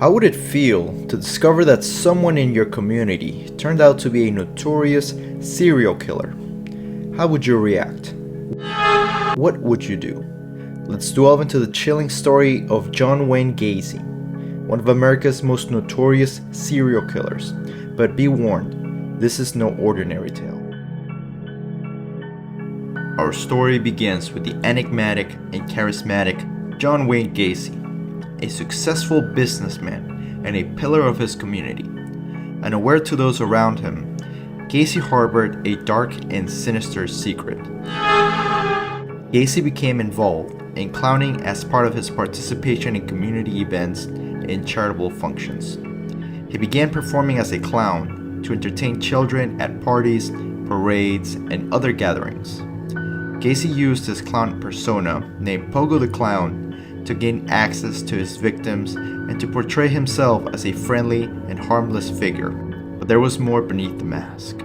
How would it feel to discover that someone in your community turned out to be a notorious serial killer? How would you react? What would you do? Let's delve into the chilling story of John Wayne Gacy, one of America's most notorious serial killers. But be warned, this is no ordinary tale. Our story begins with the enigmatic and charismatic John Wayne Gacy, a successful businessman and a pillar of his community. Unaware to those around him, Gacy harbored a dark and sinister secret. Gacy became involved in clowning as part of his participation in community events and charitable functions. He began performing as a clown to entertain children at parties, parades, and other gatherings. Gacy used his clown persona, named Pogo the Clown, to gain access to his victims and to portray himself as a friendly and harmless figure, but there was more beneath the mask.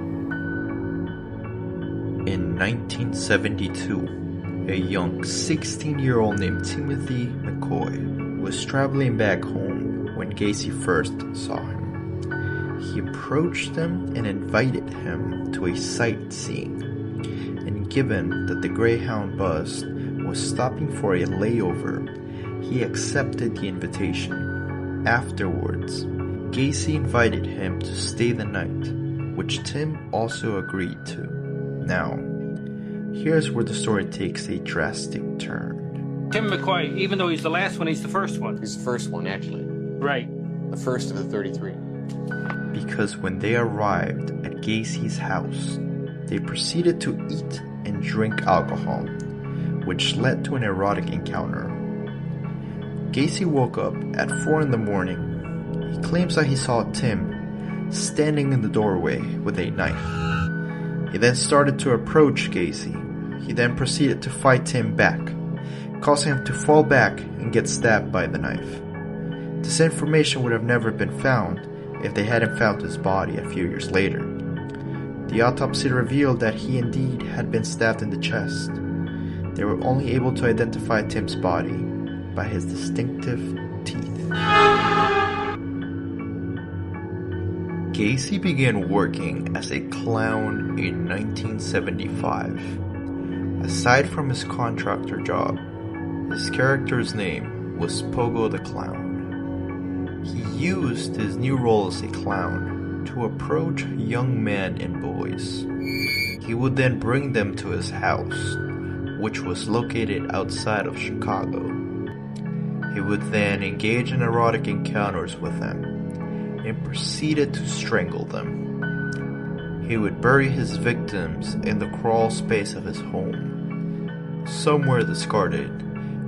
In 1972, a young 16-year-old named Timothy McCoy was traveling back home when Gacy first saw him. He approached him and invited him to a sightseeing. And given that the Greyhound bus was stopping for a layover, he accepted the invitation. Afterwards, Gacy invited him to stay the night, which Tim also agreed to. Now, here's where the story takes a drastic turn. Tim McCoy, even though he's the last one, he's the first one. He's the first one, actually. Right. The first of the 33. Because when they arrived at Gacy's house, they proceeded to eat and drink alcohol, which led to an erotic encounter. Gacy woke up at 4 in the morning. He claims that he saw Tim standing in the doorway with a knife. He then started to approach Gacy. He then proceeded to fight Tim back, causing him to fall back and get stabbed by the knife. This information would have never been found if they hadn't found his body a few years later. The autopsy revealed that he indeed had been stabbed in the chest. They were only able to identify Tim's body by his distinctive teeth. Gacy began working as a clown in 1975. Aside from his contractor job, his character's name was Pogo the Clown. He used his new role as a clown to approach young men and boys. He would then bring them to his house, which was located outside of Chicago. He would then engage in erotic encounters with them and proceeded to strangle them. He would bury his victims in the crawl space of his home, somewhere discarded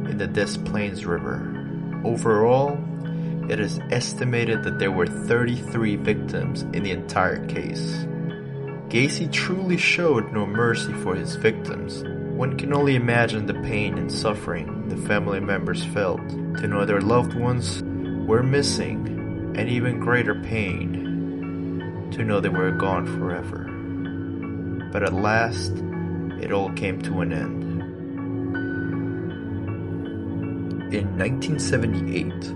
in the Des Plaines River. Overall, it is estimated that there were 33 victims in the entire case. Gacy truly showed no mercy for his victims. One can only imagine the pain and suffering the family members felt to know their loved ones were missing, and even greater pain to know they were gone forever. But at last, it all came to an end. In 1978,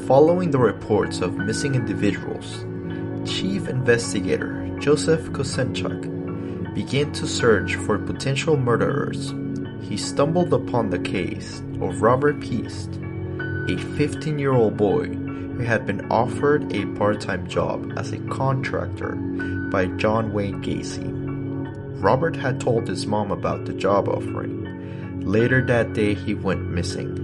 following the reports of missing individuals, Chief Investigator Joseph Kosenchuk began to search for potential murderers. He stumbled upon the case of Robert Peast, a 15-year-old boy who had been offered a part-time job as a contractor by John Wayne Gacy. Robert had told his mom about the job offering. Later that day, he went missing.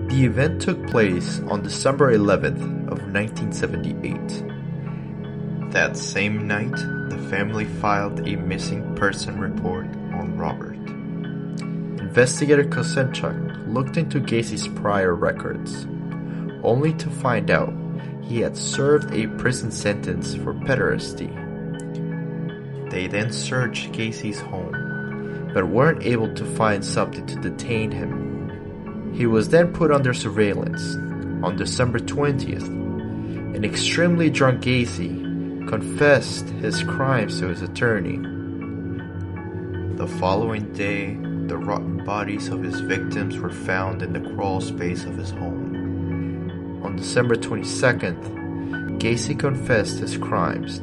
The event took place on December 11th of 1978. That same night, the family filed a missing person report on Robert. Investigator Kosenchuk looked into Gacy's prior records, only to find out he had served a prison sentence for pederasty. They then searched Gacy's home, but weren't able to find something to detain him. He was then put under surveillance. On December 20th, an extremely drunk Gacy confessed his crimes to his attorney. The following day, the rotten bodies of his victims were found in the crawl space of his home. On On December 22nd, Gacy confessed his crimes,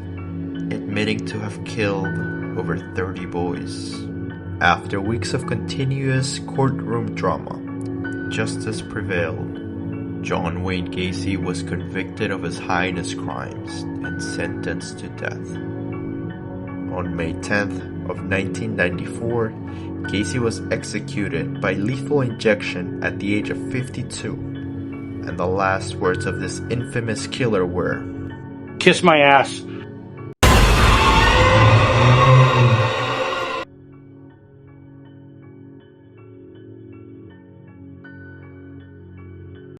admitting to have killed over 30 boys. After weeks of continuous courtroom drama, justice prevailed. John Wayne Gacy was convicted of His Highness crimes and sentenced to death. On May 10th of 1994, Gacy was executed by lethal injection at the age of 52, and the last words of this infamous killer were, Kiss my ass.